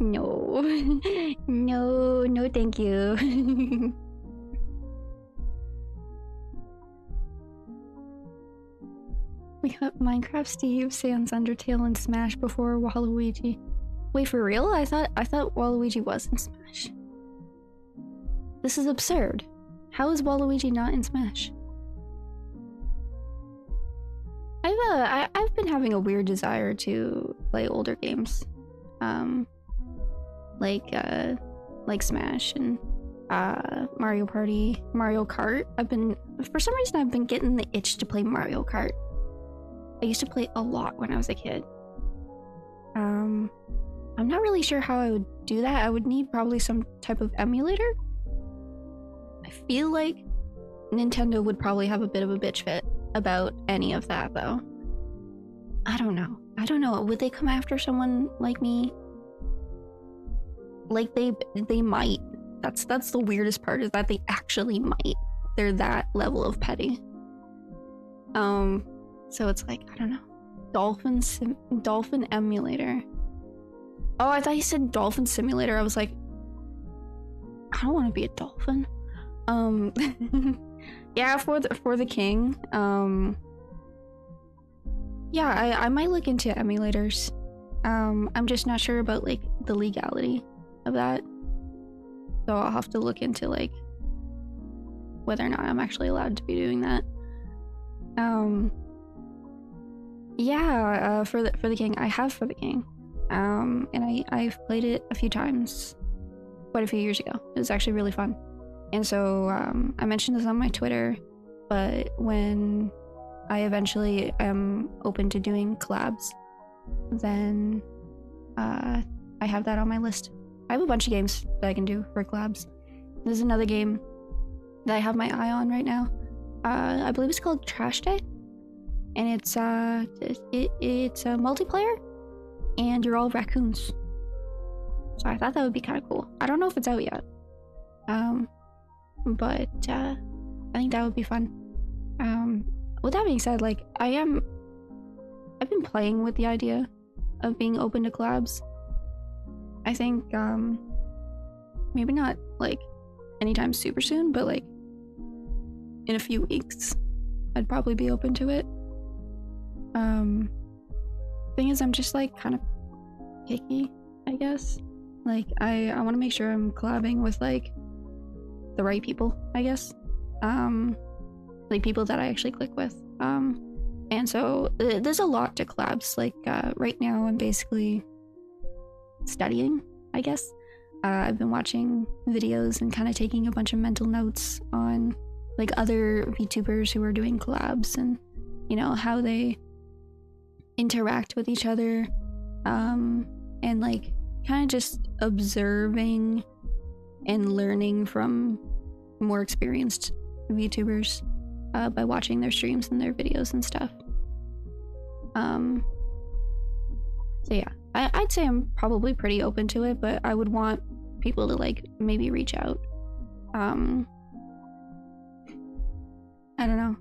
no, no, thank you. We got Minecraft Steve, Sans, Undertale, and Smash before Waluigi. Wait, for real? I thought Waluigi was in Smash. This is absurd. How is Waluigi not in Smash? I've been having a weird desire to play older games, like Smash and Mario Party, Mario Kart. For some reason I've been getting the itch to play Mario Kart. I used to play a lot when I was a kid. I'm not really sure how I would do that. I would need probably some type of emulator. I feel like Nintendo would probably have a bit of a bitch fit about any of that, though. I don't know. Would they come after someone like me? Like they might. That's the weirdest part, is that they actually might. They're that level of petty. So it's like, I don't know. Dolphin emulator. Oh, I thought you said Dolphin Simulator. I was like, I don't want to be a dolphin. Yeah, for the king. Yeah, I might look into emulators. I'm just not sure about like the legality of that. So I'll have to look into like whether or not I'm actually allowed to be doing that. Yeah, for the king, I have for the king. And I've played it a few times, quite a few years ago. It was actually really fun. And so I mentioned this on my Twitter, but when I eventually am open to doing collabs, then I have that on my list. I have a bunch of games that I can do for collabs. There's another game that I have my eye on right now. I believe it's called Trash Day, and it's a multiplayer, and you're all raccoons. So I thought that would be kind of cool. I don't know if it's out yet, but I think that would be fun. With that being said, like I've been playing with the idea of being open to collabs. I think maybe not like anytime super soon, but like in a few weeks I'd probably be open to it. Thing is, I'm just like kind of picky, I guess. Like I want to make sure I'm collabing with like the right people, I guess. Like people that I actually click with. And so there's a lot to collabs. Like right now I'm basically studying, I guess. I've been watching videos and kind of taking a bunch of mental notes on like other VTubers who are doing collabs, and you know how they interact with each other, and like kind of just observing and learning from more experienced VTubers by watching their streams and their videos and stuff. So yeah, I'd say I'm probably pretty open to it, but I would want people to like maybe reach out. I don't know.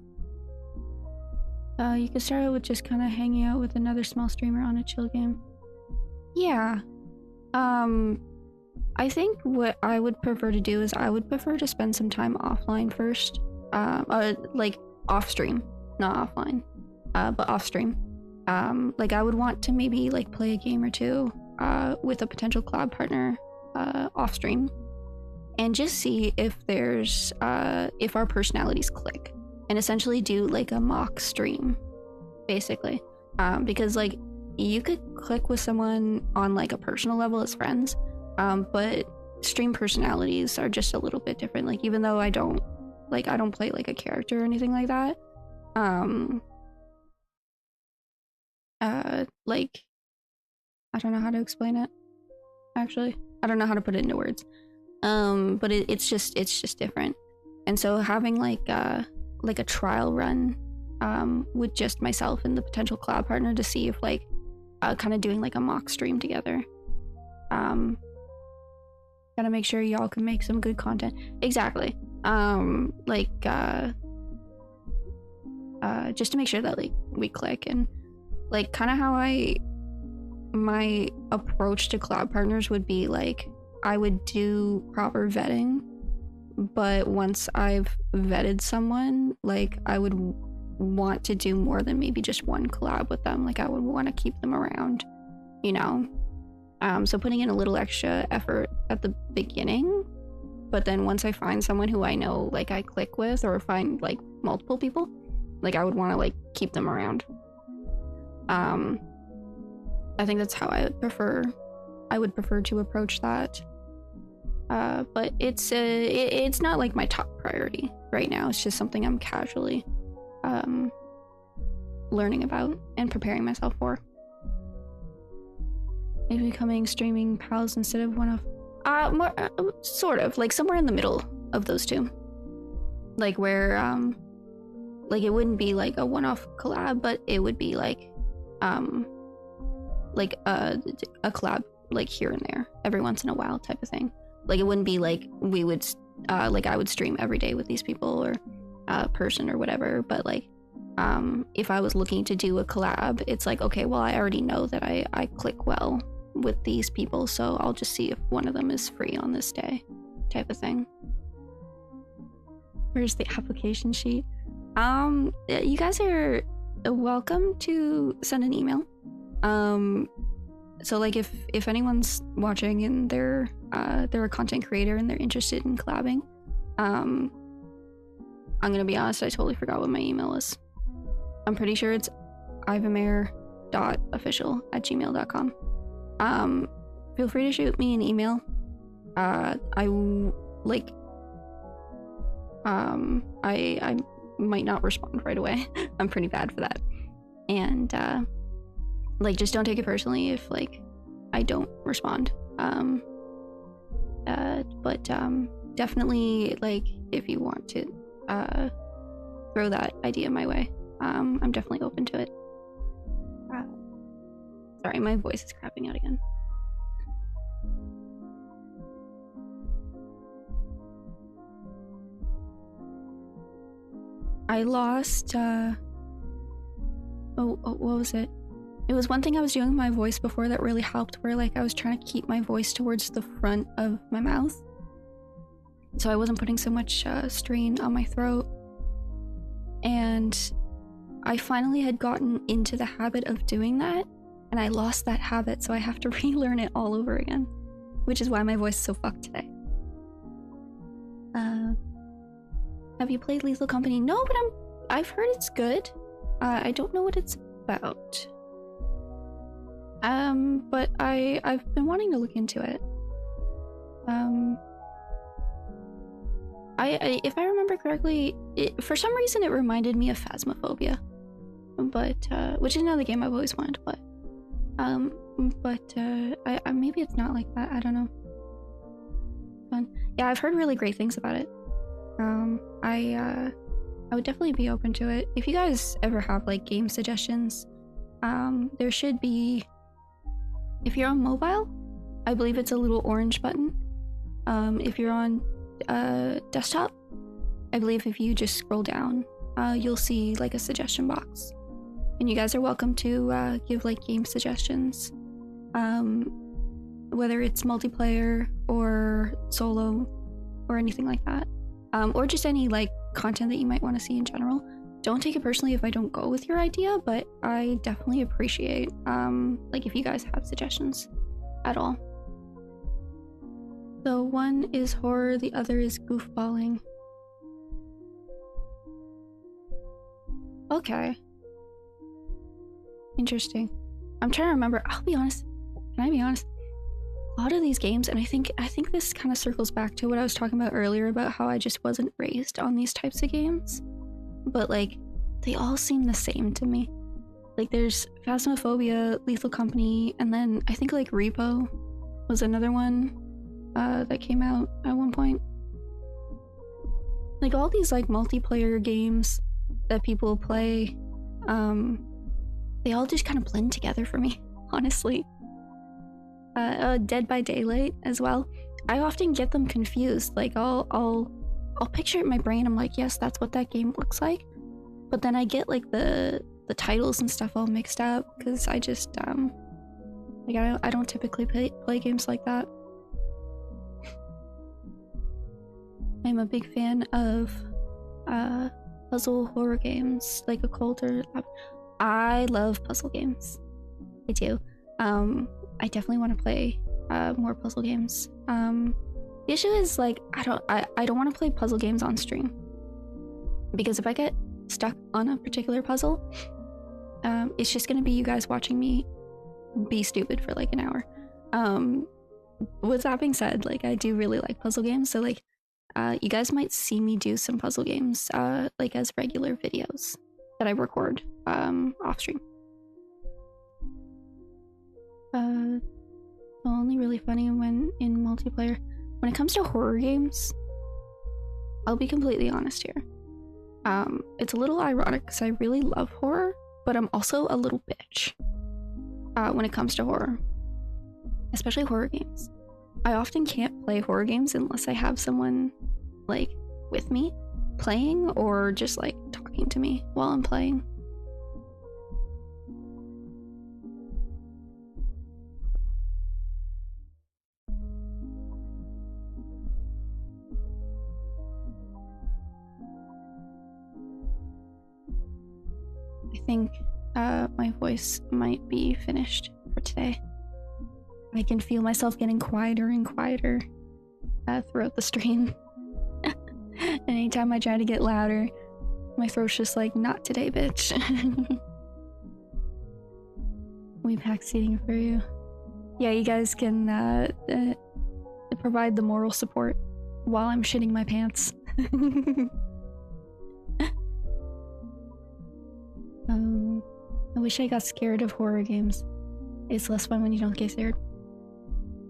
You could start out with just kind of hanging out with another small streamer on a chill game. Yeah. I think what I would prefer to do is I would prefer to spend some time offline first. Like off stream, not offline, but off stream. Like I would want to maybe like play a game or two with a potential collab partner off stream, and just see if there's if our personalities click, and essentially do like a mock stream basically. Because like you could click with someone on like a personal level as friends, but stream personalities are just a little bit different. Like even though I don't play like a character or anything like that, like I don't know how to explain it, actually. I don't know how to put it into words. But it's just different. And so having like a trial run with just myself and the potential collab partner to see if like kind of doing like a mock stream together. Gotta make sure y'all can make some good content. Exactly. Just to make sure that like we click, and like kind of how my approach to collab partners would be like I would do proper vetting, but once I've vetted someone, like I would want to do more than maybe just one collab with them. Like I would want to keep them around, you know? So putting in a little extra effort at the beginning, but then once I find someone who I know like I click with, or find like multiple people, like I would want to like keep them around. I think that's how I would prefer to approach that. But it's not like my top priority right now. It's just something I'm casually learning about and preparing myself for. Maybe becoming streaming pals instead of one of more sort of like somewhere in the middle of those two, like where like it wouldn't be like a one-off collab, but it would be like a collab like here and there every once in a while type of thing. Like it wouldn't be like we would like I would stream every day with these people or person or whatever, but like if I was looking to do a collab, it's like, okay, well I already know that I click well with these people, so I'll just see if one of them is free on this day type of thing. Where's the application sheet? You guys are welcome to send an email. So like if anyone's watching and they're a content creator and they're interested in collabing, I'm gonna be honest, I totally forgot what my email is. I'm pretty sure it's ivamare.official@gmail.com. Feel free to shoot me an email. I might not respond right away. I'm pretty bad for that. And like just don't take it personally if like I don't respond. But definitely like if you want to throw that idea my way, I'm definitely open to it. Sorry, my voice is crapping out again. I lost what was it? It was one thing I was doing with my voice before that really helped, where like I was trying to keep my voice towards the front of my mouth, so I wasn't putting so much strain on my throat. And I finally had gotten into the habit of doing that, and I lost that habit, so I have to relearn it all over again, which is why my voice is so fucked today. Have you played Lethal Company? No, but I've heard it's good. I don't know what it's about. But I've been wanting to look into it. If I remember correctly, for some reason it reminded me of Phasmophobia, but which is another game I've always wanted to play. Maybe it's not like that. I don't know. Fun. Yeah, I've heard really great things about it. I would definitely be open to it. If you guys ever have like game suggestions, there should be, if you're on mobile, I believe it's a little orange button. If you're on desktop, I believe if you just scroll down, you'll see like a suggestion box, and you guys are welcome to give like game suggestions, whether it's multiplayer or solo or anything like that, or just any like content that you might want to see in general. Don't take it personally if I don't go with your idea, but I definitely appreciate like if you guys have suggestions at all. So one is horror, the other is goofballing. Okay. Interesting. I'm trying to remember. I'll be honest. Can I be honest? A lot of these games, and I think this kind of circles back to what I was talking about earlier about how I just wasn't raised on these types of games. But like, they all seem the same to me. Like, there's Phasmophobia, Lethal Company, and then I think like Repo was another one that came out at one point. Like, all these like multiplayer games that people play, they all just kind of blend together for me, honestly. Dead by Daylight as well. I often get them confused. Like, I'll picture it in my brain. I'm like, yes, that's what that game looks like. But then I get like the titles and stuff all mixed up because I just like I don't typically play games like that. I'm a big fan of puzzle horror games, like occult or... I love puzzle games. I do. I definitely want to play more puzzle games. The issue is like I don't want to play puzzle games on stream, because if I get stuck on a particular puzzle, it's just gonna be you guys watching me be stupid for like an hour. With that being said, like I do really like puzzle games, so like you guys might see me do some puzzle games like as regular videos that I record off stream. Only really funny when in multiplayer. When it comes to horror games, I'll be completely honest here. It's a little ironic because I really love horror, but I'm also a little bitch when it comes to horror, especially horror games. I often can't play horror games unless I have someone like with me playing or just like talking to me while I'm playing. I think my voice might be finished for today. I can feel myself getting quieter and quieter throughout the stream. And anytime I try to get louder, my throat's just like, not today, bitch. We pack seating for you. Yeah, you guys can provide the moral support while I'm shitting my pants. I wish I got scared of horror games. It's less fun when you don't get scared.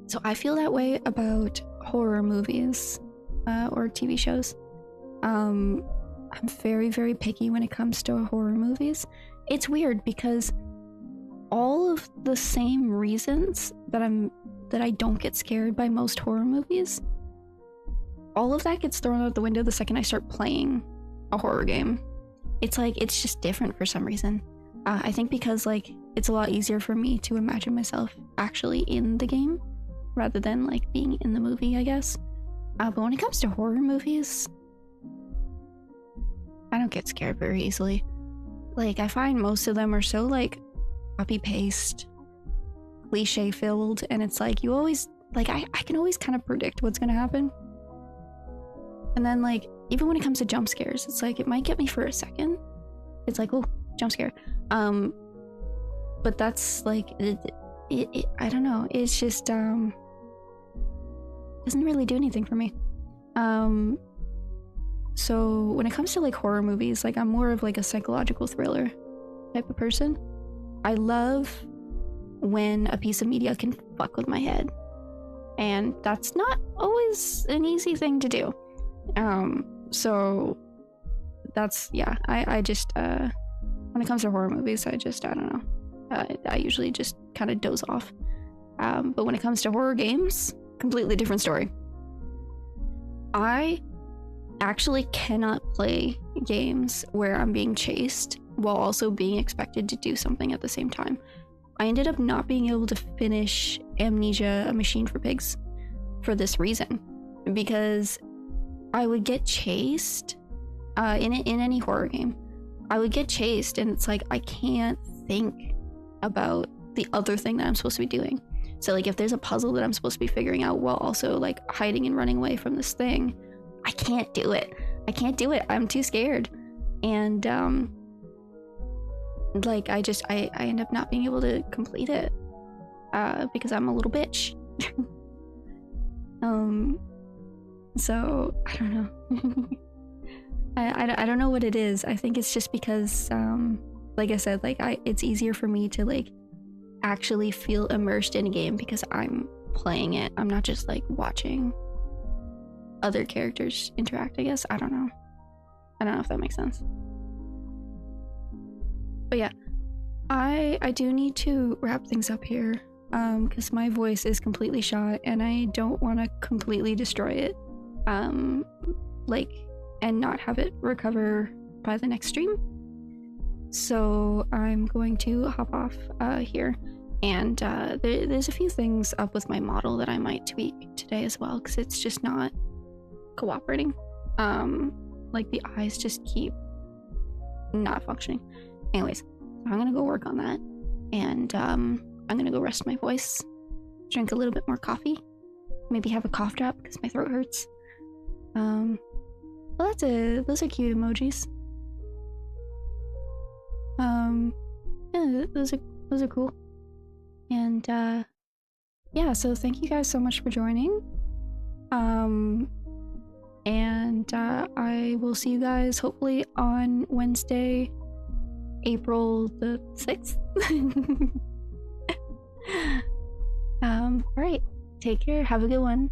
So I feel that way about horror movies or TV shows. I'm very, very picky when it comes to horror movies. It's weird because all of the same reasons that I don't get scared by most horror movies, all of that gets thrown out the window the second I start playing a horror game. It's like, it's just different for some reason. I think because like it's a lot easier for me to imagine myself actually in the game rather than like being in the movie, I guess. But when it comes to horror movies, I don't get scared very easily. Like, I find most of them are so like copy paste, cliche filled, and it's like you always like I can always kind of predict what's gonna happen. And then like even when it comes to jump scares, it's like it might get me for a second. It's like, oh, jump scare. But that's like it I don't know. It's just doesn't really do anything for me. So when it comes to like horror movies, like I'm more of like a psychological thriller type of person. I love when a piece of media can fuck with my head, and that's not always an easy thing to do. So that's, yeah, I just when it comes to horror movies, I don't know, I usually just kind of doze off. But when it comes to horror games, completely different story. I actually cannot play games where I'm being chased while also being expected to do something at the same time. I ended up not being able to finish Amnesia: A Machine for Pigs for this reason, because I would get chased in any horror game. I would get chased and it's like I can't think about the other thing that I'm supposed to be doing. So like if there's a puzzle that I'm supposed to be figuring out while also like hiding and running away from this thing, I can't do it. I'm too scared. And like I end up not being able to complete it because I'm a little bitch. So I don't know. I don't know what it is. I think it's just because like I said, like it's easier for me to like actually feel immersed in a game because I'm playing it. I'm not just like watching other characters interact, I guess. I don't know if that makes sense. But yeah, I do need to wrap things up here because my voice is completely shot and I don't want to completely destroy it like and not have it recover by the next stream. So I'm going to hop off here, and there's a few things up with my model that I might tweak today as well because it's just not cooperating. Like the eyes just keep not functioning. Anyways, so I'm gonna go work on that, and I'm gonna go rest my voice, drink a little bit more coffee, maybe have a cough drop because my throat hurts. Well, that's it. Those are cute emojis. Yeah, those are cool. And yeah, so thank you guys so much for joining. And I will see you guys hopefully on Wednesday, April the 6th. All right, take care, have a good one.